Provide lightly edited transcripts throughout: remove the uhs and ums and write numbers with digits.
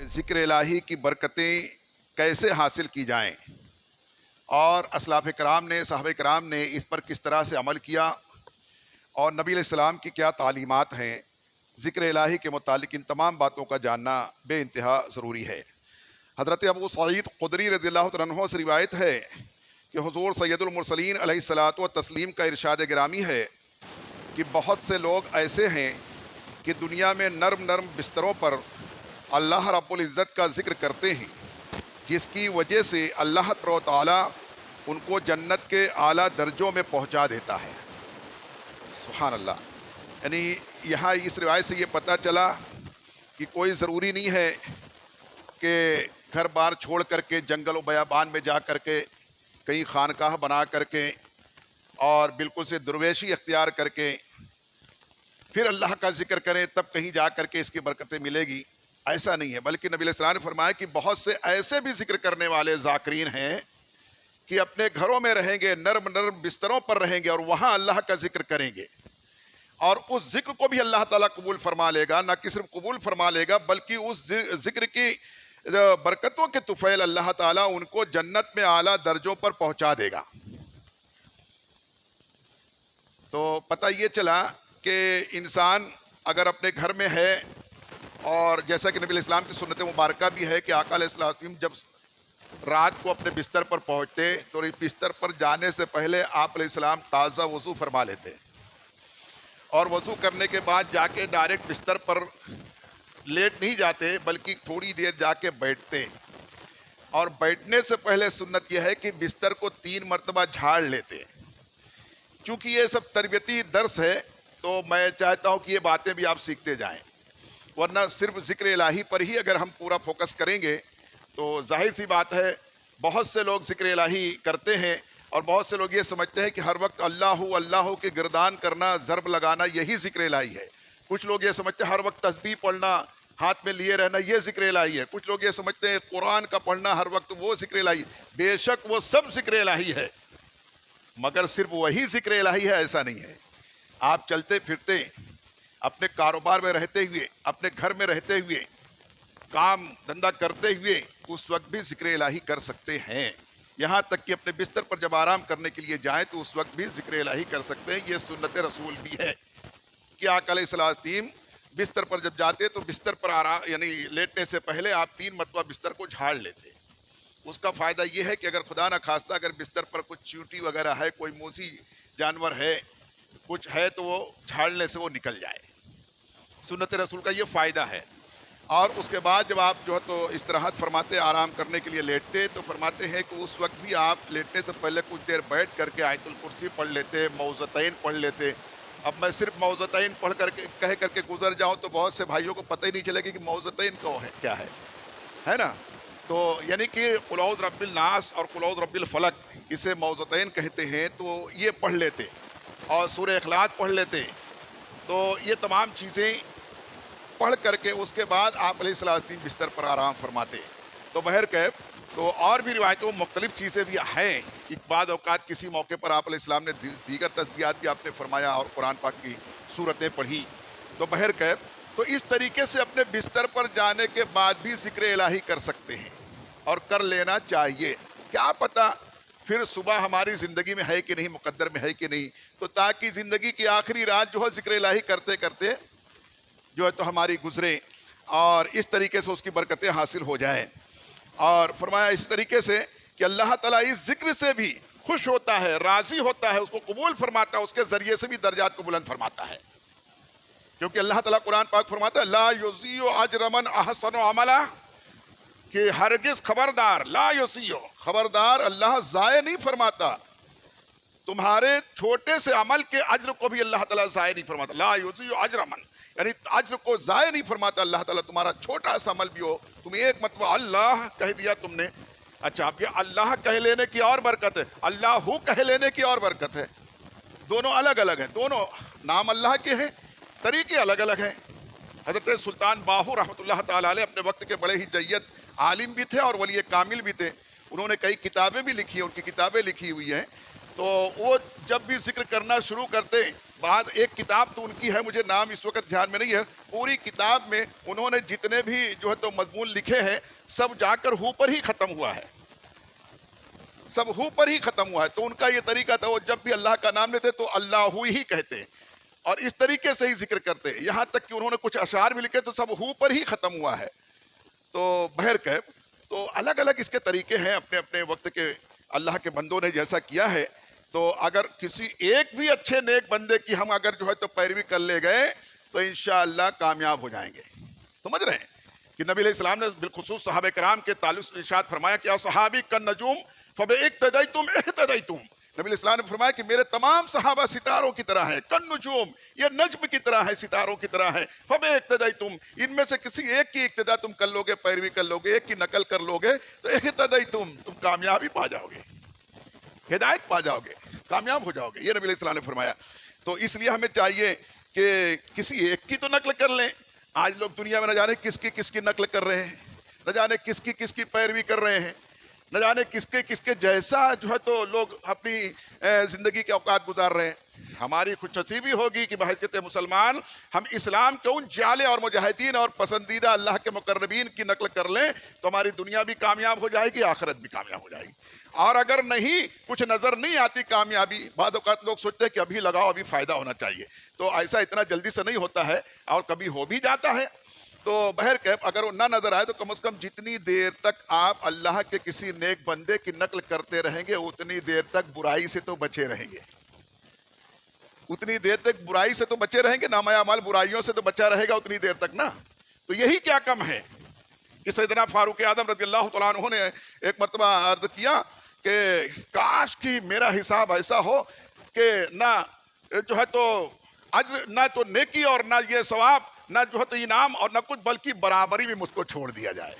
ذکر الہی کی برکتیں کیسے حاصل کی جائیں، اور اسلاف کرام نے، صحابہ کرام نے اس پر کس طرح سے عمل کیا، اور نبی علیہ السلام کی کیا تعلیمات ہیں ذکر الہی کے متعلق، ان تمام باتوں کا جاننا بے انتہا ضروری ہے۔ حضرت ابو سعید خدری رضی اللہ عنہ سے روایت ہے کہ حضور سید المرسلین علیہ الصلاۃ والتسلیم کا ارشاد گرامی ہے کہ بہت سے لوگ ایسے ہیں کہ دنیا میں نرم نرم بستروں پر اللہ رب العزت کا ذکر کرتے ہیں، جس کی وجہ سے اللہ تعالیٰ ان کو جنت کے اعلیٰ درجوں میں پہنچا دیتا ہے۔ سبحان اللہ۔ یعنی یہاں اس روایت سے یہ پتہ چلا کہ کوئی ضروری نہیں ہے کہ گھر بار چھوڑ کر کے جنگل و بیابان میں جا کر کے کہیں خانقاہ بنا کر کے اور بالکل سے درویشی اختیار کر کے پھر اللہ کا ذکر کریں تب کہیں جا کر کے اس کی برکتیں ملے گی، ایسا نہیں ہے۔ بلکہ نبی علیہ السلام نے فرمایا کہ بہت سے ایسے بھی ذکر کرنے والے ذاکرین ہیں کہ اپنے گھروں میں رہیں گے، نرم نرم بستروں پر رہیں گے اور وہاں اللہ کا ذکر کریں گے، اور اس ذکر کو بھی اللہ تعالیٰ قبول فرما لے گا۔ نہ کہ صرف قبول فرما لے گا بلکہ اس ذکر کی برکتوں کے طفیل اللہ تعالیٰ ان کو جنت میں اعلیٰ درجوں پر پہنچا دے گا۔ تو پتہ یہ چلا کہ انسان اگر اپنے گھر میں ہے، اور جیسا کہ نبی علیہ السلام کی سنت مبارکہ بھی ہے کہ آقا علیہ السلام جب رات کو اپنے بستر پر پہنچتے تو بستر پر جانے سے پہلے آپ علیہ السلام تازہ وضو فرما لیتے، اور وضو کرنے کے بعد جا کے ڈائریکٹ بستر پر لیٹ نہیں جاتے بلکہ تھوڑی دیر جا کے بیٹھتے، اور بیٹھنے سے پہلے سنت یہ ہے کہ بستر کو 3 مرتبہ جھاڑ لیتے۔ چونکہ یہ سب تربیتی درس ہے تو میں چاہتا ہوں کہ یہ باتیں بھی آپ سیکھتے جائیں، ورنہ صرف ذکر الہی پر ہی اگر ہم پورا فوکس کریں گے تو ظاہر سی بات ہے بہت سے لوگ ذکر الہی کرتے ہیں اور بہت سے لوگ یہ سمجھتے ہیں کہ ہر وقت اللہ اللہ کے گردان کرنا، ضرب لگانا یہی ذکر الہی ہے۔ کچھ لوگ یہ سمجھتے ہیں ہر وقت تسبیح پڑھنا، ہاتھ میں لیے رہنا یہ ذکر الہی ہے۔ کچھ لوگ یہ سمجھتے ہیں قرآن کا پڑھنا ہر وقت وہ ذکر الہی، بے شک وہ سب ذکر الہی ہے، مگر صرف وہی ذکر الہی ہے ایسا نہیں ہے۔ آپ چلتے پھرتے، اپنے کاروبار میں رہتے ہوئے، اپنے گھر میں رہتے ہوئے، کام دھندا کرتے ہوئے اس وقت بھی ذکر الہی کر سکتے ہیں، یہاں تک کہ اپنے بستر پر جب آرام کرنے کے لیے جائیں تو اس وقت بھی ذکر الہی کر سکتے ہیں۔ یہ سنت رسول بھی ہے کہ آقا علیہ السلام بستر پر جب جاتے تو بستر پر آرام یعنی لیٹنے سے پہلے آپ 3 مرتبہ بستر کو جھاڑ لیتے۔ اس کا فائدہ یہ ہے کہ اگر خدا نہ خواستہ اگر بستر پر کچھ چیونٹی وغیرہ ہے، کوئی موذی جانور ہے، کچھ ہے تو وہ جھاڑنے سے وہ نکل جائے۔ سنت رسول کا یہ فائدہ ہے۔ اور اس کے بعد جب آپ جو ہے تو استراحت فرماتے، آرام کرنے کے لیے لیٹتے، تو فرماتے ہیں کہ اس وقت بھی آپ لیٹنے سے پہلے کچھ دیر بیٹھ کر کے آیت الکرسی پڑھ لیتے، معوذتین پڑھ لیتے۔ اب میں صرف معوذتین پڑھ کر کے کہہ کر کے گزر جاؤں تو بہت سے بھائیوں کو پتہ ہی نہیں چلے گا کہ معوذتین کیا ہے نا؟ تو یعنی کہ قل اعوذ برب الناس اور قل اعوذ برب الفلق، اسے معوذتین کہتے ہیں، تو یہ پڑھ لیتے اور سورہ اخلاص پڑھ لیتے۔ تو یہ تمام چیزیں پڑھ کر کے اس کے بعد آپ علیہ السلام بستر پر آرام فرماتے۔ تو بہرکیف تو اور بھی روایتوں مختلف چیزیں بھی ہیں کہ بعض اوقات کسی موقع پر آپ علیہ السلام نے دیگر تسبیحات بھی آپ نے فرمایا اور قرآن پاک کی صورتیں پڑھی۔ تو بہرکیف تو اس طریقے سے اپنے بستر پر جانے کے بعد بھی ذکر الہی کر سکتے ہیں اور کر لینا چاہیے۔ کیا پتہ پھر صبح ہماری زندگی میں ہے کہ نہیں، مقدر میں ہے کہ نہیں، تو تاکہ زندگی کی آخری رات جو ہے ذکر الہی کرتے کرتے جو ہے تو ہماری گزرے اور اس طریقے سے اس کی برکتیں حاصل ہو جائیں۔ اور فرمایا اس طریقے سے کہ اللہ تعالیٰ اس ذکر سے بھی خوش ہوتا ہے، راضی ہوتا ہے، اس کو قبول فرماتا ہے، اس کے ذریعے سے بھی درجات کو بلند فرماتا ہے۔ کیونکہ اللہ تعالیٰ قرآن پاک فرماتا ہے لا یضیع اجر من احسن عملا، کہ ہرگز خبردار، لا یضیع، خبردار اللہ ضائع نہیں فرماتا، تمہارے چھوٹے سے عمل کے اجر کو بھی اللہ تعالیٰ ضائع نہیں فرماتا۔ لا یضیع اجر من، یعنی اجر کو ضائع نہیں فرماتا اللہ تعالیٰ، تمہارا چھوٹا سا عمل بھی ہو، تم ایک مرتبہ اللہ کہہ دیا تم نے، اچھا اب یہ اللہ کہہ لینے کی اور برکت ہے، اللہ کہہ لینے کی اور برکت ہے، دونوں الگ الگ ہیں، دونوں نام اللہ کے ہیں، طریقے الگ الگ ہیں۔ حضرت سلطان باہو رحمۃ اللہ تعالیٰ علیہ اپنے وقت کے بڑے ہی جید عالم بھی تھے اور ولی کامل بھی تھے، انہوں نے کئی کتابیں بھی لکھی ہیں، ان کی کتابیں لکھی ہوئی ہیں۔ تو وہ جب بھی ذکر کرنا شروع کرتے ہیں، بعد ایک کتاب تو ان کی ہے، مجھے نام اس وقت دھیان میں نہیں ہے، پوری کتاب میں انہوں نے جتنے بھی جو ہے تو مضمون لکھے ہیں سب جا کر ہو پر ہی ختم ہوا ہے، سب ہو پر ہی ختم ہوا ہے۔ تو ان کا یہ طریقہ تھا، وہ جب بھی اللہ کا نام لیتے تو اللہ ہی کہتے اور اس طریقے سے ہی ذکر کرتے، یہاں تک کہ انہوں نے کچھ اشعار بھی لکھے تو سب ہو پر ہی ختم ہوا ہے۔ تو بہرکیف تو الگ الگ اس کے طریقے ہیں، اپنے اپنے وقت کے اللہ کے بندوں نے جیسا کیا ہے۔ تو اگر کسی ایک بھی اچھے نیک بندے کی ہم اگر جو ہے تو پیروی کر لے گئے تو انشاءاللہ کامیاب ہو جائیں گے۔ سمجھ رہے ہیں کہ نبی علیہ السلام نے بالخصوص صحابہ کرام کے تعلق سے ارشاد فرمایا کہ صحابی کالنجوم فباقتدیتم اہتدیتم۔ نبی علیہ السلام نے فرمایا کہ میرے تمام صحابہ ستاروں کی طرح ہیں، کالنجوم یہ نجم کی طرح ہے، ستاروں کی طرح ہے، فباقتدیتم ان میں سے کسی ایک کی اقتدا تم کر لو گے، پیروی کر لو گے، ایک کی نقل کر لو گے تو اہتدیتم تم کامیابی پا جاؤ گے، ہدایت پا جاؤ گے، کامیاب ہو جاؤ گے، یہ نبی علیہ السلام نے فرمایا۔ تو اس لیے ہمیں چاہیے کہ کسی ایک کی تو نقل کر لیں۔ آج لوگ دنیا میں نہ جانے کس کی نقل کر رہے ہیں، نہ جانے کس کی پیروی کر رہے ہیں، نہ جانے کس کے جیسا جو ہے تو لوگ اپنی زندگی کے اوقات گزار رہے ہیں۔ ہماری خوش نصیبی ہوگی کہ بحیثیت مسلمان ہم اسلام کے ان جالے اور مجاہدین اور پسندیدہ اللہ کے مقربین کی نقل کر لیں تو ہماری دنیا بھی کامیاب ہو جائے گی، آخرت بھی کامیاب ہو جائے گی۔ اور اگر نہیں، کچھ نظر نہیں آتی کامیابی، بعض اوقات لوگ سوچتے ہیں کہ ابھی لگاؤ، ابھی فائدہ ہونا چاہیے، تو ایسا اتنا جلدی سے نہیں ہوتا ہے اور کبھی ہو بھی جاتا ہے۔ تو بہرکیف اگر وہ نہ نظر آئے تو کم از کم جتنی دیر تک آپ اللہ کے کسی نیک بندے کی نقل کرتے رہیں گے اتنی دیر تک برائی سے تو بچے رہیں گے، اتنی دیر تک برائی سے تو بچے رہیں گے، نامہ اعمال برائیوں سے تو بچا رہے گا اتنی دیر تک نا۔ تو یہی کیا کم ہے کہ سیدنا فاروق اعظم رضی اللہ تعالیٰ عنہ نے ایک مرتبہ عرض کیا کہ کاش کی میرا حساب ایسا ہو کہ نہ جو ہے تو اجر، نہ تو نیکی اور نہ یہ ثواب، نہ جو ہے تو انعام اور نہ کچھ، بلکہ برابری میں مجھ کو چھوڑ دیا جائے،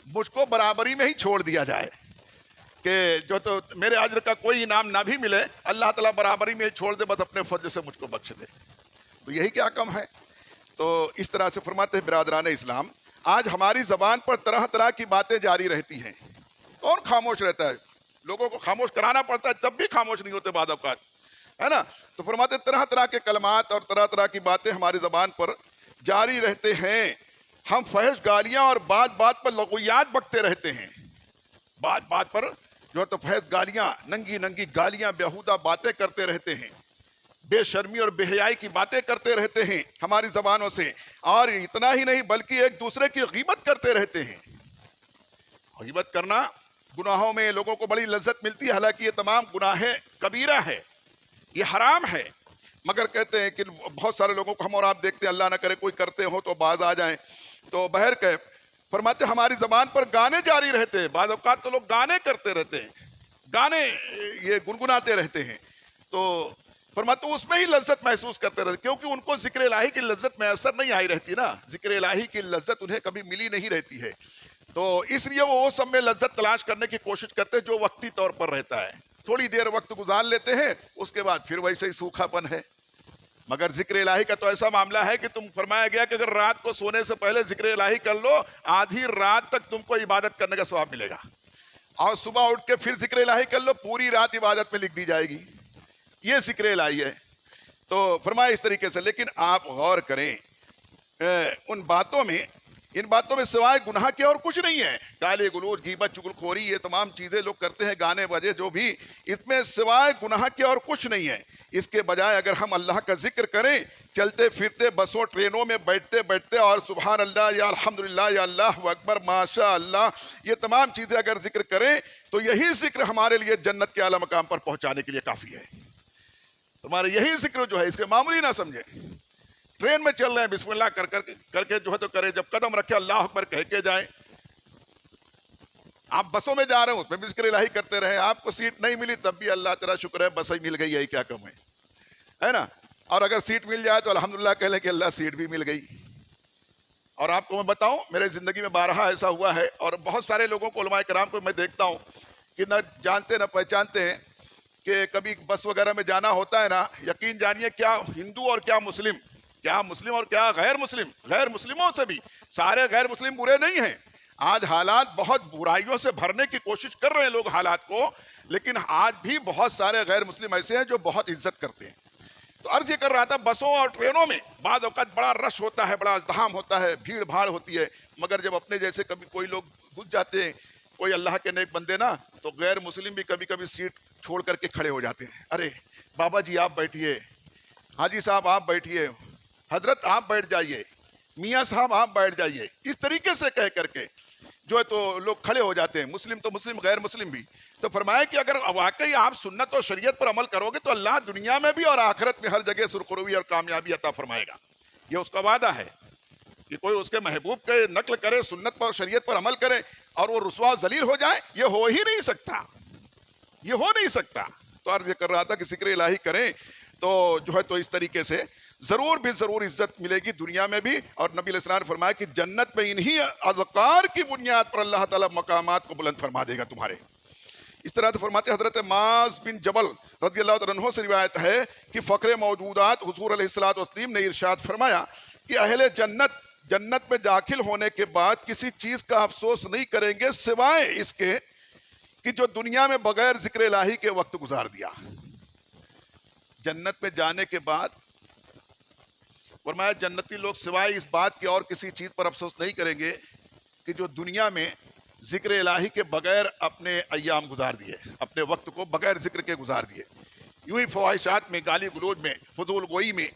مجھ کو برابری میں ہی چھوڑ دیا جائے کہ جو تو میرے اجر کا کوئی انعام نہ بھی ملے، اللہ تعالیٰ برابری میں ہی چھوڑ دے، بس اپنے فضل سے مجھ کو بخش دے۔ تو یہی کیا کم ہے۔ تو اس طرح سے فرماتے ہیں برادران اسلام، آج ہماری زبان پر طرح طرح کی باتیں جاری رہتی ہیں، کون خاموش رہتا ہے؟ لوگوں کو خاموش کرانا پڑتا ہے تب بھی خاموش نہیں ہوتے بعض اوقات، ہے نا۔ تو فرماتے طرح طرح کے کلمات اور طرح طرح کی باتیں ہماری زبان پر جاری رہتے ہیں، ہم فحش گالیاں اور بات بات پر لغویات بکتے رہتے ہیں، بات بات پر جو ہے تو فحش گالیاں، ننگی ننگی گالیاں، بیہودہ باتیں کرتے رہتے ہیں، بے شرمی اور بے حیائی کی باتیں کرتے رہتے ہیں ہماری زبانوں سے، اور اتنا ہی نہیں بلکہ ایک دوسرے کی غیبت کرتے رہتے ہیں۔ غیبت کرنا گناہوں میں لوگوں کو بڑی لذت ملتی ہے، حالانکہ یہ تمام گناہ کبیرہ ہے، یہ حرام ہے، مگر کہتے ہیں کہ بہت سارے لوگوں کو ہم اور آپ دیکھتے ہیں، اللہ نہ کرے کوئی کرتے ہو تو باز آ جائیں۔ تو بہرکیف فرماتے ہماری زبان پر گانے جاری رہتے ہیں، بعض اوقات تو لوگ گانے کرتے رہتے ہیں، گانے یہ گنگناتے رہتے ہیں، تو فرماتے اس میں ہی لذت محسوس کرتے رہتے، کیونکہ ان کو ذکر الہی کی لذت میسر نہیں آئی رہتی نا، ذکر الہی کی لذت انہیں کبھی ملی نہیں رہتی ہے، تو اس لیے وہ سب میں لذت تلاش کرنے کی کوشش کرتے جو وقتی طور پر رہتا ہے، تھوڑی دیر وقت گزار لیتے ہیں، اس کے بعد پھر ویسے ہی سوکھا پن ہے۔ مگر ذکر الہی کا تو ایسا معاملہ ہے کہ تم فرمایا گیا کہ اگر رات کو سونے سے پہلے ذکر الہی کر لو، آدھی رات تک تم کو عبادت کرنے کا ثواب ملے گا، اور صبح اٹھ کے پھر ذکر الہی کر لو، پوری رات عبادت میں لکھ دی جائے گی، یہ ذکر الہی ہے۔ تو فرمایا اس طریقے سے، لیکن آپ غور کریں ان باتوں میں سوائے گناہ کے اور کچھ نہیں ہے، گالی گلوچ، غیبت، چغلخوری، یہ تمام چیزیں لوگ کرتے ہیں، گانے بجے جو بھی، اس میں سوائے گناہ کے اور کچھ نہیں ہے۔ اس کے بجائے اگر ہم اللہ کا ذکر کریں، چلتے پھرتے بسوں ٹرینوں میں بیٹھتے اور سبحان اللہ یا الحمدللہ یا اللہ اکبر ماشاء اللہ، یہ تمام چیزیں اگر ذکر کریں تو یہی ذکر ہمارے لیے جنت کے اعلیٰ مقام پر پہنچانے کے لیے کافی ہے۔ ہمارے یہی ذکر جو ہے، اس کے معمولی نہ سمجھیں، ٹرین میں چل رہے ہیں بسم اللہ کر کے جو ہے تو کرے، جب قدم رکھے اللہ اکبر کہہ کے جائیں، آپ بسوں میں جا رہے ہوں اس میں بھی ذکر الہی کرتے رہے، آپ کو سیٹ نہیں ملی تب بھی اللہ تیرا شکر ہے بس ہی مل گئی، یہی کیا کم ہے نا، اور اگر سیٹ مل جائے تو الحمدللہ کہہ لیں کہ اللہ سیٹ بھی مل گئی۔ اور آپ کو میں بتاؤں، میرے زندگی میں بارہا ایسا ہوا ہے، اور بہت سارے لوگوں کو، علماء کرام کو میں دیکھتا ہوں کہ نہ جانتے نہ پہچانتے ہیں، کہ کبھی بس وغیرہ میں جانا ہوتا ہے نا، یقین جانیے کیا ہندو اور کیا مسلم اور کیا غیر مسلم، غیر مسلموں سے بھی، سارے غیر مسلم برے نہیں ہیں، آج حالات بہت برائیوں سے بھرنے کی کوشش کر رہے ہیں لوگ حالات کو، لیکن آج بھی بہت سارے غیر مسلم ایسے ہیں جو بہت عزت کرتے ہیں۔ تو عرض یہ کر رہا تھا، بسوں اور ٹرینوں میں بعض اوقات بڑا رش ہوتا ہے، بڑا ازدحام ہوتا ہے، بھیڑ بھاڑ ہوتی ہے، مگر جب اپنے جیسے کبھی کوئی لوگ گھس جاتے ہیں، کوئی اللہ کے نیک بندے نا، تو غیر مسلم بھی کبھی کبھی سیٹ چھوڑ کر کے کھڑے ہو جاتے ہیں۔ ارے بابا جی آپ بیٹھیے، حاجی صاحب آپ بیٹھیے، حضرت آپ بیٹھ جائیے، میاں صاحب آپ بیٹھ جائیے، اس طریقے سے کہہ کر کے جو ہے تو لوگ کھڑے ہو جاتے ہیں، مسلم تو مسلم، غیر مسلم بھی۔ تو فرمایا کہ اگر واقعی آپ سنت اور شریعت پر عمل کرو گے تو اللہ دنیا میں بھی اور آخرت میں ہر جگہ سرخروی اور کامیابی عطا فرمائے گا۔ یہ اس کا وعدہ ہے کہ کوئی اس کے محبوب کے نقل کرے، سنت پر اور شریعت پر عمل کرے اور وہ رسوا و ذلیل ہو جائے، یہ ہو ہی نہیں سکتا، یہ ہو نہیں سکتا۔ تو عرض یہ کر رہا تھا کہ ذکر الہی کریں تو جو ہے تو اس طریقے سے ضرور بھی ضرور عزت ملے گی دنیا میں بھی، اور نبی علیہ السلام نے فرمایا کہ جنت میں انہی اذکار کی بنیاد پر اللہ تعالیٰ مقامات کو بلند فرما دے گا تمہارے۔ اس طرح سے فرماتے حضرت معاذ بن جبل رضی اللہ عنہ سے روایت ہے کہ فخر موجودات حضور علیہ الصلوۃ والتسلیم نے ارشاد فرمایا کہ اہل جنت میں داخل ہونے کے بعد کسی چیز کا افسوس نہیں کریں گے سوائے اس کے کہ جو دنیا میں بغیر ذکر الہی کے وقت گزار دیا۔ جنت میں جانے کے بعد فرمایا جنتی لوگ سوائے اس بات کی اور کسی چیز پر افسوس نہیں کریں گے کہ جو دنیا میں ذکر الہی کے بغیر اپنے ایام گزار دیے، اپنے وقت کو بغیر ذکر کے گزار دیے، یوں ہی فواہشات میں، گالی گلوچ میں، فضول گوئی میں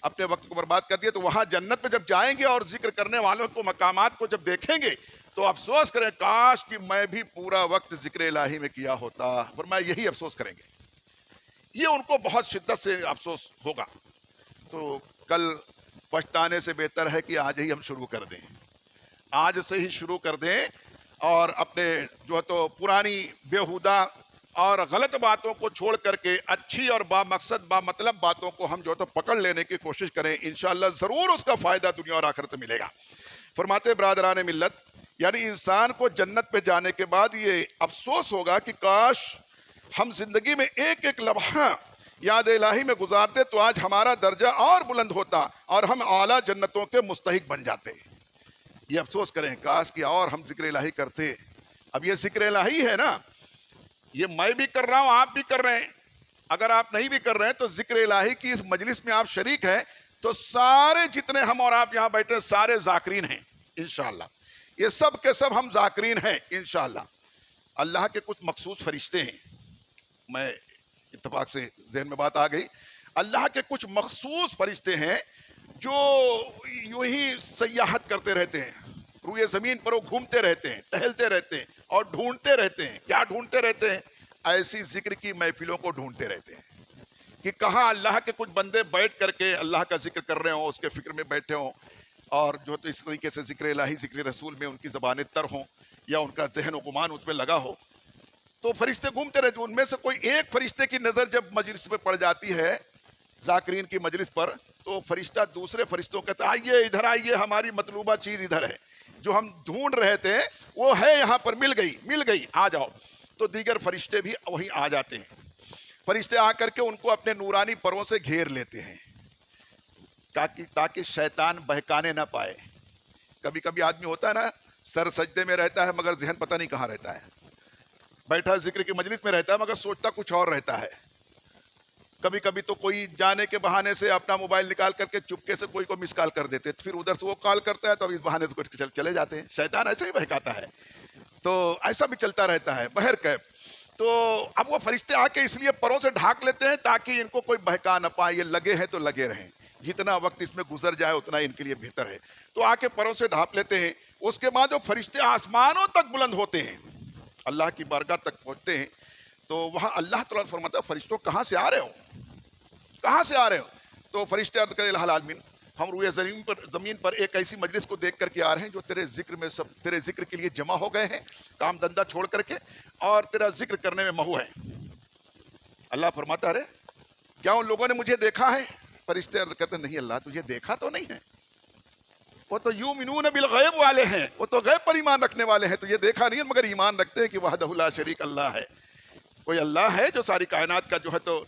اپنے وقت کو برباد کر دیے۔ تو وہاں جنت میں جب جائیں گے اور ذکر کرنے والوں کو مقامات کو جب دیکھیں گے تو افسوس کریں کاش کہ میں بھی پورا وقت ذکر الہی میں کیا ہوتا، فرمایا یہی افسوس کریں گے، یہ ان کو بہت شدت سے افسوس ہوگا۔ تو کل پچھتانے سے بہتر ہے کہ آج ہی ہم شروع کر دیں، آج سے ہی شروع کر دیں، اور اپنے جو ہے تو پرانی بیہودہ اور غلط باتوں کو چھوڑ کر کے اچھی اور با مقصد با مطلب باتوں کو ہم جو ہے تو پکڑ لینے کی کوشش کریں، انشاءاللہ ضرور اس کا فائدہ دنیا اور آخرت میں ملے گا۔ فرماتے برادران ملت، یعنی انسان کو جنت پہ جانے کے بعد یہ افسوس ہوگا کہ کاش ہم زندگی میں ایک ایک لمحہ یاد الہی میں گزارتے تو آج ہمارا درجہ اور بلند ہوتا اور ہم اعلیٰ جنتوں کے مستحق بن جاتے۔ یہ افسوس کریں کاش کہ اور ہم ذکر الہی کرتے۔ اب یہ ذکر الہی ہے نا، یہ میں بھی کر رہا ہوں، آپ بھی کر رہے ہیں، اگر آپ نہیں بھی کر رہے ہیں تو ذکر الہی کی اس مجلس میں آپ شریک ہیں تو سارے جتنے ہم اور آپ یہاں بیٹھے سارے ذاکرین ہیں انشاءاللہ، یہ سب کے سب ہم ذاکرین ہیں انشاءاللہ۔ اللہ کے کچھ مخصوص فرشتے ہیں، میں اتفاق سے ذہن میں بات آ گئی، اللہ کے کچھ مخصوص فرشتے ہیں جو یوں ہی سیاحت کرتے رہتے ہیں، روئے زمین پر وہ گھومتے رہتے ہیں، ٹہلتے رہتے ہیں اور ڈھونڈتے رہتے ہیں۔ کیا ڈھونڈتے رہتے ہیں؟ ایسی ذکر کی محفلوں کو ڈھونڈتے رہتے ہیں کہ کہاں اللہ کے کچھ بندے بیٹھ کر کے اللہ کا ذکر کر رہے ہوں، اس کے فکر میں بیٹھے ہوں، اور جو تو اس طریقے سے ذکر الہی، ذکر رسول میں ان کی زبانیں تر ہوں یا ان کا ذہن و گمان اس میں لگا ہو، تو فرشتے گھومتے رہتے۔ ان میں سے کوئی ایک فرشتے کی نظر جب مجلس پہ پڑ جاتی ہے، ذاکرین کی مجلس پر، تو فرشتہ دوسرے فرشتوں کہتا ہے آئیے ادھر آئیے، ہماری مطلوبہ چیز ادھر ہے، جو ہم ڈھونڈ رہے تھے وہ ہے یہاں پر، مل گئی، آ جاؤ۔ تو دیگر فرشتے بھی وہیں آ جاتے ہیں۔ فرشتے آ کر کے ان کو اپنے نورانی پروں سے گھیر لیتے ہیں تاکہ شیطان بہکانے نہ پائے۔ کبھی کبھی آدمی ہوتا ہے نا، سر سجدے میں رہتا ہے مگر ذہن پتہ نہیں کہاں رہتا ہے، بیٹھا ذکر کی مجلس میں رہتا ہے مگر سوچتا کچھ اور رہتا ہے۔ کبھی کبھی تو کوئی جانے کے بہانے سے اپنا موبائل نکال کر کے چپکے سے کوئی کو مس کال کر دیتے، پھر ادھر سے وہ کال کرتا ہے تو اب اس بہانے سے کچھ چلے جاتے ہیں۔ شیطان ایسے ہی بہکاتا ہے، تو ایسا بھی چلتا رہتا ہے بہرکیف۔ تو اب وہ فرشتے آ کے اس لیے پروں سے ڈھانک لیتے ہیں تاکہ ان کو کوئی بہکا نہ پائے، یہ لگے ہیں تو لگے رہیں، جتنا وقت اس میں گزر جائے اتنا ان کے لیے بہتر ہے۔ تو آ کے پروں سے ڈھانپ لیتے ہیں۔ اس کے بعد وہ فرشتے آسمانوں تک بلند ہوتے ہیں، اللہ کی بارگاہ تک پہنچتے ہیں، تو وہاں اللہ تعالیٰ فرماتا ہے فرشتوں کہاں سے آ رہے ہو، کہاں سے آ رہے ہو؟ تو فرشتے عرض کرے الحال عالمین، ہم روئے زمین پر ایک ایسی مجلس کو دیکھ کر کے آ رہے ہیں جو تیرے ذکر میں تیرے ذکر کے لیے جمع ہو گئے ہیں، کام دھندا چھوڑ کر کے، اور تیرا ذکر کرنے میں محو ہے۔ اللہ فرماتا ہے کیا ان لوگوں نے مجھے دیکھا ہے؟ فرشتے عرض کرتے نہیں اللہ تجھے دیکھا تو نہیں ہے، وہ تو یؤمنون بالغیب والے ہیں، وہ تو غیب پر ایمان رکھنے والے ہیں، تو یہ دیکھا نہیں مگر ایمان رکھتے ہیں کہ وحدہ لا شریک اللہ ہے، کوئی اللہ ہے جو ساری کائنات کا جو ہے تو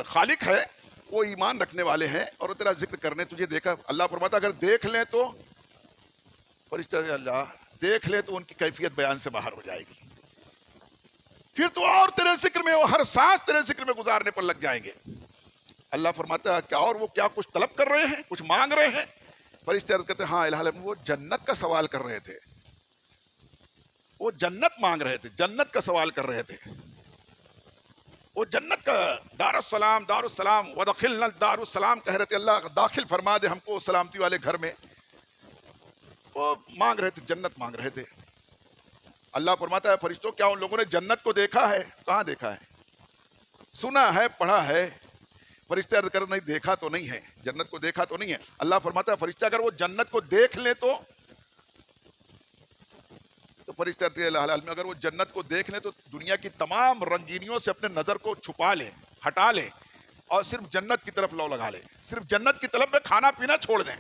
خالق ہے، وہ ایمان رکھنے والے ہیں اور وہ تیرا ذکر کرنے تجھے دیکھا۔ اللہ فرماتا اگر دیکھ لیں تو فرشتہ اللہ دیکھ لے تو ان کی کیفیت بیان سے باہر ہو جائے گی. پھر تو اور تیرے ذکر میں، وہ ہر سانس تیرے ذکر میں گزارنے پر لگ جائیں گے. اللہ فرماتا ہے کیا اور وہ کیا کچھ طلب کر رہے ہیں، کچھ مانگ رہے ہیں؟ فرشتے عرض کہتے ہیں ہاں الہ العالمین، وہ جنت کا سوال کر رہے تھے، وہ جنت مانگ رہے تھے، جنت کا سوال کر رہے تھے. وہ جنت کا دار السلام، دار السلام ودخلنا دار السلام کہہ رہے تھے، اللہ داخل فرما دے ہم کو سلامتی والے گھر میں. وہ مانگ رہے تھے، جنت مانگ رہے تھے. اللہ فرماتا ہے فرشتوں کیا ان لوگوں نے جنت کو دیکھا ہے؟ کہاں دیکھا ہے؟ سنا ہے، پڑھا ہے. فرشتے عرض کر نہیں دیکھا تو نہیں ہے، جنت کو دیکھا تو نہیں ہے. اللہ فرماتا ہے فرشتے اگر وہ جنت کو دیکھ لیں تو فرشتے عرض الہ العالمین اگر وہ جنت کو دیکھ لیں تو دنیا کی تمام رنگینیوں سے اپنے نظر کو چھپا لیں، ہٹا لیں اور صرف جنت کی طرف لو لگا لیں، صرف جنت کی طلب میں کھانا پینا چھوڑ دیں.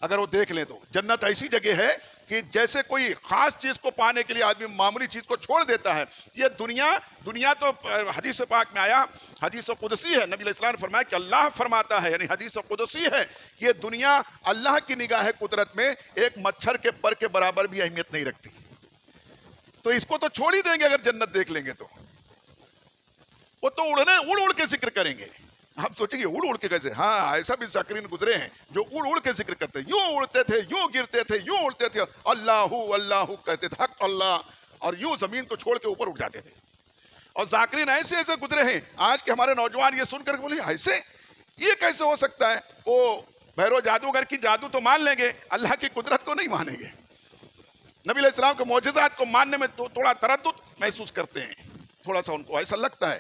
اگر وہ دیکھ لیں تو جنت ایسی جگہ ہے کہ جیسے کوئی خاص چیز کو پانے کے لیے آدمی معمولی چیز کو چھوڑ دیتا ہے. یہ دنیا تو حدیث پاک میں آیا، حدیث قدسی ہے، نبی علیہ السلام نے فرمایا کہ اللہ فرماتا ہے، یعنی حدیث قدسی ہے، یہ دنیا اللہ کی نگاہ قدرت میں ایک مچھر کے پر کے برابر بھی اہمیت نہیں رکھتی. تو اس کو تو چھوڑ ہی دیں گے اگر جنت دیکھ لیں گے تو. وہ تو اڑ کے ذکر کریں گے. آپ سوچیں گے اڑ کے کیسے؟ ہاں ایسا بھی ذاکرین گزرے ہیں جو اڑ کے ذکر کرتے، یوں اڑتے تھے، یوں گرتے تھے، یوں اڑتے تھے، اللہ اللہ کہتے تھے، حق اللہ، اور یوں زمین کو چھوڑ کے اوپر اٹھ جاتے تھے. اور ذاکرین ایسے ایسے گزرے ہیں. آج کے ہمارے نوجوان یہ سن کر بولے ایسے یہ کیسے ہو سکتا ہے؟ وہ بھیرو جادوگر کی جادو تو مان لیں گے، اللہ کی قدرت کو نہیں مانیں گے. نبی علیہ السلام کے معجزات کو ماننے میں تھوڑا تردد محسوس کرتے ہیں، تھوڑا سا ان کو ایسا لگتا ہے.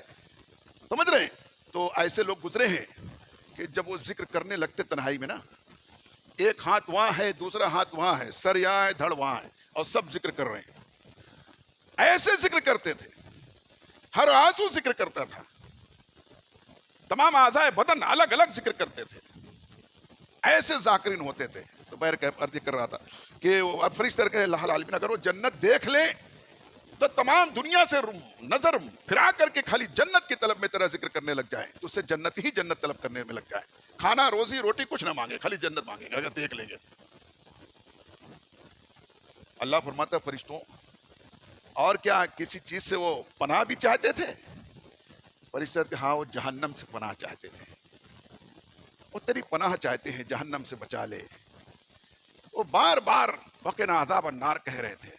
سمجھ رہے ہیں؟ تو ایسے لوگ گزرے ہیں کہ جب وہ ذکر کرنے لگتے تنہائی میں نا، ایک ہاتھ وہاں ہے، دوسرا ہاتھ وہاں ہے، سر یہاں ہے، دھڑ وہاں ہے، اور سب ذکر کر رہے ہیں. ایسے ذکر کرتے تھے، ہر آنسو ذکر کرتا تھا، تمام اعضائے بدن الگ الگ ذکر کرتے تھے. ایسے ذاکرین ہوتے تھے. تو بہر عرض کر رہا تھا کہ فرشتے کہے اللہ العالمین اگر وہ جنت دیکھ لیں تو تمام دنیا سے نظر پھرا کر کے خالی جنت کی طلب میں تیرا ذکر کرنے لگ جائیں، تو اس سے جنت ہی جنت طلب کرنے میں لگ جائیں. کھانا روزی روٹی کچھ نہ مانگے، خالی جنت مانگے گا اگر دیکھ لیں گے. اللہ فرماتا ہے فرشتوں اور کیا کسی چیز سے وہ پناہ بھی چاہتے تھے؟ فرشتے کہ ہاں وہ جہنم سے پناہ چاہتے تھے. وہ تیری پناہ چاہتے ہیں، جہنم سے بچا لے. وہ بار بار وقنا عذاب النار کہہ رہے تھے،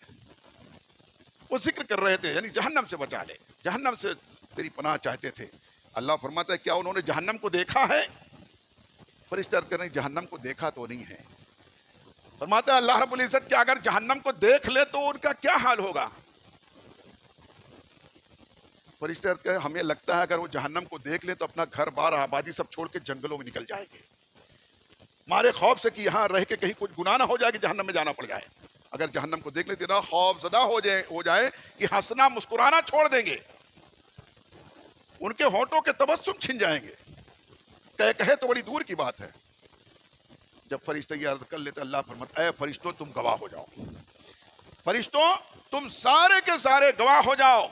وہ ذکر کر رہے تھے، یعنی جہنم سے بچا لے، جہنم سے تیری پناہ چاہتے تھے. اللہ فرماتا ہے کیا انہوں نے جہنم کو دیکھا ہے؟ فرشتے عرض کر رہے ہیں جہنم کو دیکھا تو نہیں ہے. فرماتا ہے اللہ رب العزت کیا اگر جہنم کو دیکھ لے تو ان کا کیا حال ہوگا؟ فرشتے عرض کر رہے ہیں ہمیں لگتا ہے اگر وہ جہنم کو دیکھ لے تو اپنا گھر بار آبادی سب چھوڑ کے جنگلوں میں نکل جائیں گے، مارے خوف سے کہ یہاں رہ کے کہیں کچھ گناہ نہ ہو جائے کہ جہنم میں جانا پڑ جائے. اگر جہنم کو دیکھ لیتے نا خوف زدہ ہو جائے کہ ہنسنا مسکرانا چھوڑ دیں گے، ان کے ہونٹوں کے تبسم چھن جائیں گے. کہے تو بڑی دور کی بات ہے. جب فرشتے یہ عرض کر لیتے اللہ فرماتا اے فرشتوں تم گواہ ہو جاؤ، فرشتوں تم سارے کے سارے گواہ ہو جاؤ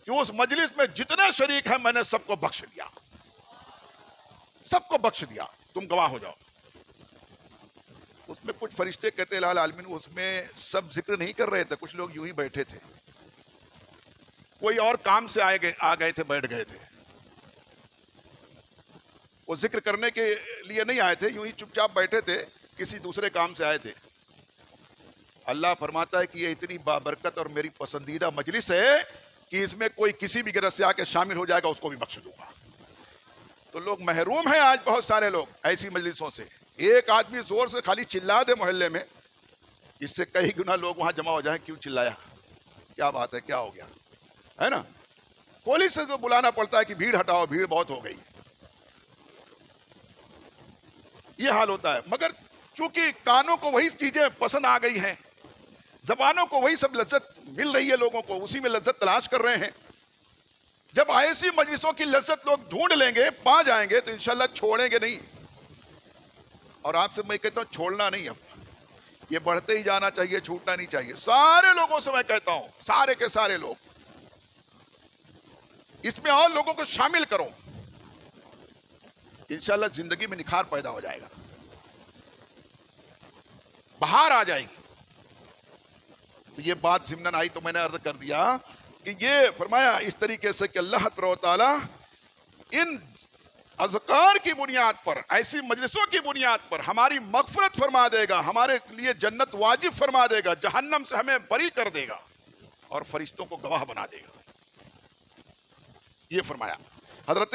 کہ اس مجلس میں جتنے شریک ہیں میں نے سب کو بخش دیا، سب کو بخش دیا، تم گواہ ہو جاؤ. اس میں کچھ فرشتے کہتے الہ العالمین اس میں سب ذکر نہیں کر رہے تھے، کچھ لوگ یوں ہی بیٹھے تھے، کوئی اور کام سے آ گئے تھے، بیٹھ گئے تھے. وہ ذکر کرنے کے لیے نہیں آئے تھے، یوں ہی چپ چاپ بیٹھے تھے، کسی دوسرے کام سے آئے تھے. اللہ فرماتا ہے کہ یہ اتنی بابرکت اور میری پسندیدہ مجلس ہے کہ اس میں کوئی کسی بھی غرض سے آ کے شامل ہو جائے گا اس کو بھی بخش دوں گا. تو لوگ محروم ہیں آج، بہت سارے لوگ ایسی مجلسوں سے. ایک آدمی زور سے خالی چلا دے محلے میں، اس سے کئی گنا لوگ وہاں جمع ہو جائیں. کیوں چلایا؟ کیا بات ہے؟ کیا ہو گیا؟ ہے نا؟ پولیس سے بلانا پڑتا ہے کہ بھیڑ ہٹاؤ، بھیڑ بہت ہو گئی. یہ حال ہوتا ہے. مگر چونکہ کانوں کو وہی چیزیں پسند آ گئی ہیں، زبانوں کو وہی سب لذت مل رہی ہے، لوگوں کو اسی میں لذت تلاش کر رہے ہیں. جب ایسی مجلسوں کی لذت لوگ ڈھونڈ لیں گے، پا جائیں گے، تو انشاءاللہ چھوڑیں گے نہیں. اور آپ سے میں کہتا ہوں چھوڑنا نہیں، اب یہ بڑھتے ہی جانا چاہیے، چھوٹنا نہیں چاہیے. سارے لوگوں سے میں کہتا ہوں، سارے کے سارے لوگ اس میں اور لوگوں کو شامل کرو، انشاءاللہ زندگی میں نکھار پیدا ہو جائے گا، بہار آ جائے گی. تو یہ بات ضمناً آئی تو میں نے عرض کر دیا کہ یہ فرمایا اس طریقے سے کہ اللہ تعالیٰ ان اذکار کی بنیاد پر، ایسی مجلسوں کی بنیاد پر ہماری مغفرت فرما دے گا، ہمارے لیے جنت واجب فرما دے گا، جہنم سے ہمیں بری کر دے گا اور فرشتوں کو گواہ بنا دے گا. یہ فرمایا. حضرت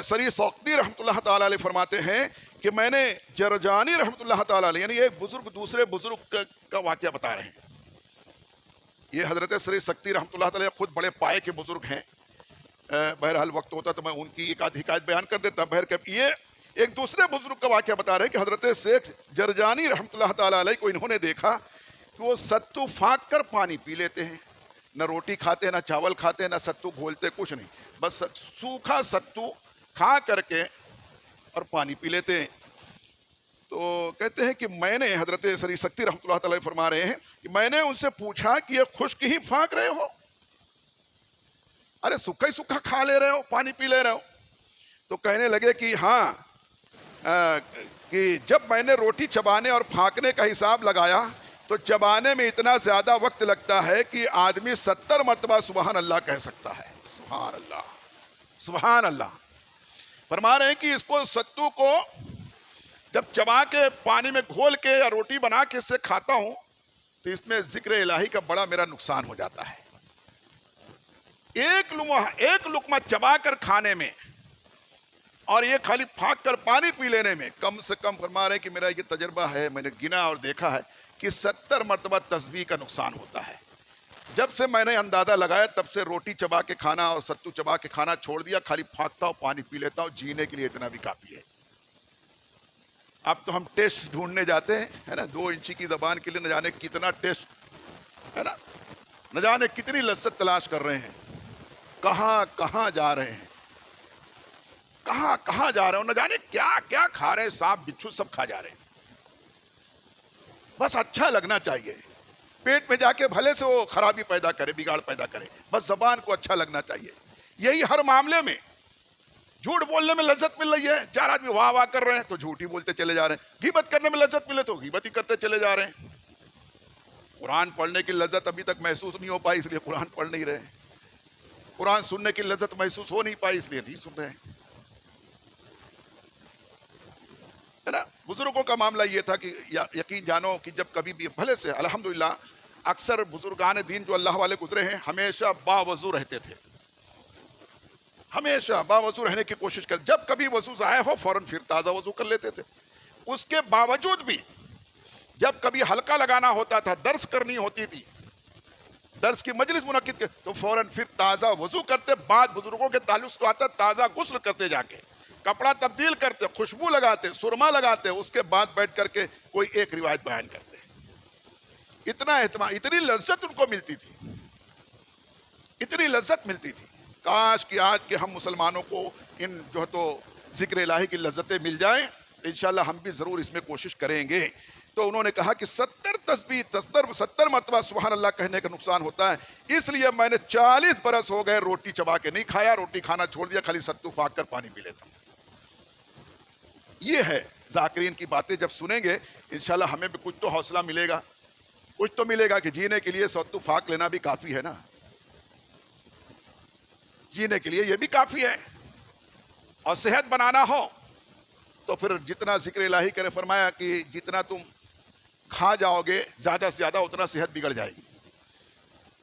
سری سوقتی رحمۃ اللہ تعالی علیہ فرماتے ہیں کہ میں نے جرجانی رحمۃ اللہ تعالی علیہ، یعنی ایک بزرگ دوسرے بزرگ کا واقعہ بتا رہے ہیں. یہ حضرت سری سکتی رحمۃ اللہ تعالی خود بڑے پائے کے بزرگ ہیں. بہرحال وقت ہوتا تو میں ان کی ایک آدھ حکایت بیان کر دیتا. یہ ایک دوسرے بزرگ کا واقعہ بتا رہے ہیں کہ حضرت شیخ جرجانی رحمۃ اللہ تعالی علیہ کو انہوں نے دیکھا کہ وہ ستو پھانک کر پانی پی لیتے ہیں. نہ روٹی کھاتے، نہ چاول کھاتے، نہ ستو گھولتے، کچھ نہیں، بس سوکھا ستو کھا کر کے اور پانی پی لیتے ہیں. تو کہتے ہیں کہ میں نے، حضرت سری سکتی رحمۃ اللہ تعالی فرما رہے ہیں کہ میں نے ان سے پوچھا کہ یہ خشک ہی پھانک رہے ہو؟ ارے سکھا ہی سکھا کھا لے رہے ہو، پانی پی لے رہے ہو؟ تو کہنے لگے کہ ہاں، کہ جب میں نے روٹی چبانے اور پھانکنے کا حساب لگایا تو چبانے میں اتنا زیادہ وقت لگتا ہے کہ آدمی 70 مرتبہ سبحان اللہ کہہ سکتا ہے. سبحان اللہ، سبحان اللہ. فرما رہے ہیں کہ اس کو ستو کو جب چبا کے پانی میں گھول کے یا روٹی بنا کے اس سے کھاتا ہوں تو اس میں ذکر الہی کا بڑا میرا نقصان ہو جاتا ہے. ایک لقمہ چبا کر کھانے میں اور یہ خالی پھانک کر پانی پی لینے میں کم سے کم فرما رہے ہیں کہ میرا یہ تجربہ ہے، میں نے گنا اور دیکھا ہے کہ 70 مرتبہ تسبیح کا نقصان ہوتا ہے. جب سے میں نے اندازہ لگایا تب سے روٹی چبا کے کھانا اور ستو چبا کے کھانا چھوڑ دیا، خالی پھانکتا ہوں، پانی پی لیتا ہوں. جینے کے لیے اتنا بھی کافی ہے. اب تو ہم ٹیسٹ ڈھونڈنے جاتے ہیں، ہے نا، 2 انچی کی زبان کے لیے نہ جانے کتنا ٹیسٹ، ہے نا، نہ جانے کتنی لذت تلاش کر رہے ہیں. کہاں کہاں جا رہے ہیں، کہاں کہاں جا رہے ہیں، نہ جانے کیا کیا کھا رہے ہیں، سانپ بچھو سب کھا جا رہے ہیں. بس اچھا لگنا چاہیے، پیٹ میں جا کے بھلے سے وہ خرابی پیدا کرے، بگاڑ پیدا کرے، بس زبان کو اچھا لگنا چاہیے. یہی ہر معاملے میں جھوٹ بولنے میں لذت مل رہی ہے. 4 آدمی واہ واہ کر رہے ہیں تو جھوٹ ہی بولتے چلے جا رہے ہیں. غیبت کرنے میں لذت ملے تو غیبت ہی کرتے چلے جا رہے ہیں. قرآن پڑھنے کی لذت ابھی تک محسوس نہیں ہو پائی، اس لیے قرآن پڑھ نہیں رہے. قرآن سننے کی لذت محسوس ہو نہیں پائی، اس لیے نہیں سن رہے ہیں، ہے نا. بزرگوں کا معاملہ یہ تھا کہ یقین جانو کہ جب کبھی بھی بھلے سے الحمدللہ اکثر بزرگان دین جو اللہ والے گزرے ہیں ہمیشہ باوضو رہتے تھے، ہمیشہ باوضو رہنے کی کوشش کر. جب کبھی وضو ضائع ہو فوراً پھر تازہ وضو کر لیتے تھے. اس کے باوجود بھی جب کبھی حلقہ لگانا ہوتا تھا، درس کرنی ہوتی تھی، درس کی مجلس منعقد کے، تو فوراً پھر تازہ وضو کرتے. بعد بزرگوں کے تعلق سے آتا تازہ غسل کرتے، جا کے کپڑا تبدیل کرتے، خوشبو لگاتے، سرما لگاتے، اس کے بعد بیٹھ کر کے کوئی ایک روایت بیان کرتے. اتنا اہتمام، اتنی لذت ان کو ملتی تھی، اتنی لذت ملتی تھی. کاش کہ آج کے ہم مسلمانوں کو ان جو ہے تو ذکر الہی کی لذتیں مل جائیں. انشاءاللہ ہم بھی ضرور اس میں کوشش کریں گے. تو انہوں نے کہا کہ 70 تسبیح 70 مرتبہ سبحان اللہ کہنے کا نقصان ہوتا ہے، اس لیے میں نے 40 برس ہو گئے روٹی چبا کے نہیں کھایا، روٹی کھانا چھوڑ دیا، خالی ستو پھانک کر پانی پی لیتا ہوں. یہ ہے ذاکرین کی باتیں. جب سنیں گے انشاءاللہ ہمیں بھی کچھ تو حوصلہ ملے گا، کچھ تو ملے گا کہ جینے کے لیے ستو پھانک لینا بھی کافی ہے نا. جینے کے لیے یہ بھی کافی ہے. اور صحت بنانا ہو تو پھر جتنا ذکر الہی کرے، فرمایا کہ جتنا تم کھا جاؤ گے زیادہ سے زیادہ اتنا صحت بگڑ جائے گی.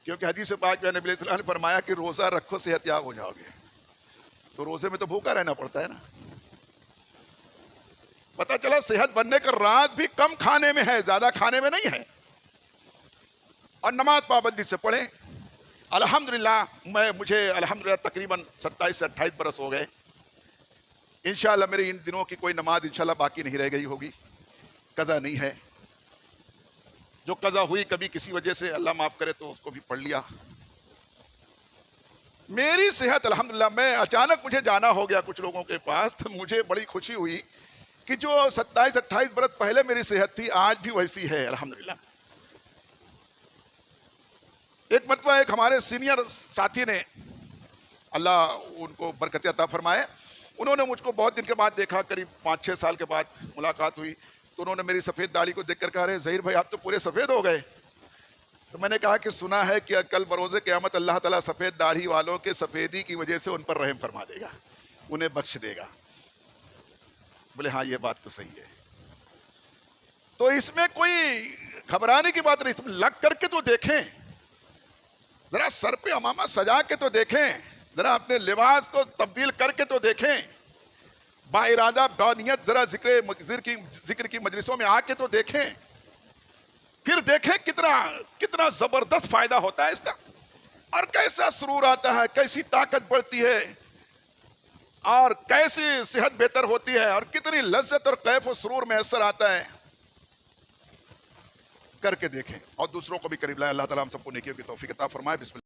کیونکہ حدیث پاک میں نبی علیہ السلام نے فرمایا کہ روزہ رکھو صحت یاب ہو جاؤ گے. تو روزے میں تو بھوکا رہنا پڑتا ہے نا. پتہ چلا صحت بننے کا رات بھی کم کھانے میں ہے، زیادہ کھانے میں نہیں ہے. اور نماز پابندی سے پڑھیں. الحمدللہ مجھے الحمدللہ تقریباً 27 سے 28 برس ہو گئے. انشاءاللہ میری ان دنوں کی کوئی نماز انشاءاللہ باقی نہیں رہ گئی ہوگی، قضا نہیں ہے. جو قضا ہوئی کبھی کسی وجہ سے اللہ معاف کرے تو اس کو بھی پڑھ لیا. میری صحت الحمدللہ، میں اچانک مجھے جانا ہو گیا کچھ لوگوں کے پاس تو مجھے بڑی خوشی ہوئی کہ جو 27-28 برس پہلے میری صحت تھی آج بھی ویسی ہے الحمدللہ. ایک مرتبہ ایک ہمارے سینئر ساتھی نے، اللہ ان کو برکت عطا فرمائے، انہوں نے مجھ کو بہت دن کے بعد دیکھا، قریب 5-6 سال کے بعد ملاقات ہوئی. تو انہوں نے میری سفید داڑھی کو دیکھ کر کہا، رہے ظہیر بھائی آپ تو پورے سفید ہو گئے. تو میں نے کہا کہ سنا ہے کہ کل بروز قیامت اللہ تعالیٰ سفید داڑھی والوں کے سفیدی کی وجہ سے ان پر رحم فرما دے گا، انہیں بخش دے گا۔ بولے ہاں یہ بات تو صحیح ہے۔ تو اس میں کوئی گھبرانے کی بات نہیں، اس میں لگ کر کے تو دیکھیں، ذرا سر پہ امامہ سجا کے تو دیکھیں، ذرا اپنے لباس کو تبدیل کر کے تو دیکھیں، با ارادہ با نیت ذرا ذکر کی مجلسوں میں آ کے تو دیکھیں، پھر دیکھیں کتنا زبردست فائدہ ہوتا ہے اس کا، اور کیسا سرور آتا ہے، کیسی طاقت بڑھتی ہے، اور کیسی صحت بہتر ہوتی ہے، اور کتنی لذت اور کیف و سرور میسر آتا ہے۔ کر کے دیکھیں اور دوسروں کو بھی قریب لائیں۔ اللہ تعالیٰ ہم سب کو نیکیوں کی توفیق عطا فرمائے۔ بسم اللہ۔